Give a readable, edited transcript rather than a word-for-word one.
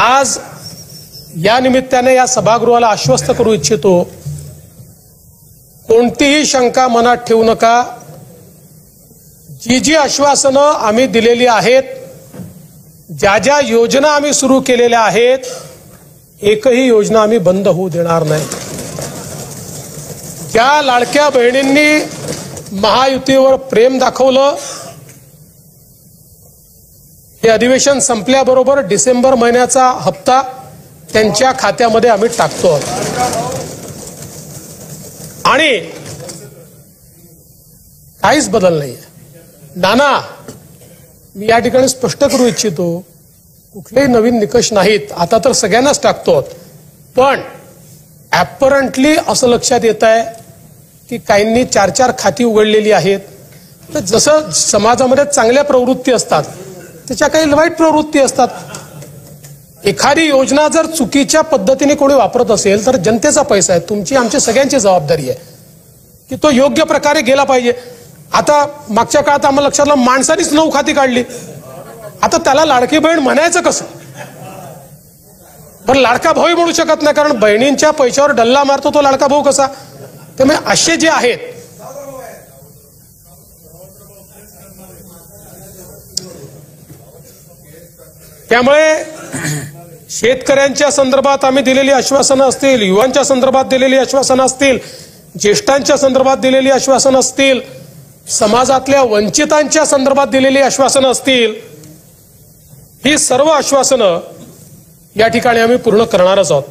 आज या निमित्ताने या सभागृहाला आश्वस्त करू इच्छितो, कोणतीही शंका मनात ठेवू नका। जी जी आश्वासनं आम्ही दिलेली आहेत, ज्या ज्या योजना आम्ही सुरू केलेल्या आहेत, एकही योजना आम्ही बंद होऊ देणार नाही। ज्या लाडक्या बहिणींनी महायुतीवर प्रेम दाखवलं, हे अधिवेशन संपल्याबरोबर डिसेंबर महिन्याचा हप्ता त्यांच्या खात्यामध्ये आम्ही टाकतो आणि काहीच बदल नाही। नाना, मी या ठिकाणी स्पष्ट करू इच्छितो, कुठलेही नवीन निकष नाहीत, आता तर सगळ्यांनाच टाकतो, पण ॲपरंटली असं लक्षात येत आहे की काहींनी 4-4 खाती उघडलेली आहेत। तर जसं समाजामध्ये चांगल्या प्रवृत्ती असतात, त्याच्या काही वाईट प्रवृत्ती असतात। एखादी योजना जर चुकीच्या पद्धतीने कोणी वापरत असेल तर जनतेचा पैसा आहे, तुमची आमची सगळ्यांची जबाबदारी आहे की तो योग्य प्रकारे गेला पाहिजे। आता मागच्या काळात आम्हाला लक्षात आलं, माणसानीच 9 खाती काढली, आता त्याला लाडकी बहीण म्हणायचं कसं? पण लाडका भाऊ म्हणू शकत नाही, कारण बहिणींच्या पैशावर डल्ला मारतो तो लाडका भाऊ कसा? त्यामुळे असे जे आहेत, त्यामुळे शेतकऱ्यांच्या संदर्भात आम्ही दिलेली आश्वासनं असतील, युवांच्या संदर्भात दिलेली आश्वासनं असतील, ज्येष्ठांच्या संदर्भात दिलेली आश्वासनं असतील, समाजातल्या वंचितांच्या संदर्भात दिलेली आश्वासनं असतील, ही सर्व आश्वासनं या ठिकाणी आम्ही पूर्ण करणारच आहोत।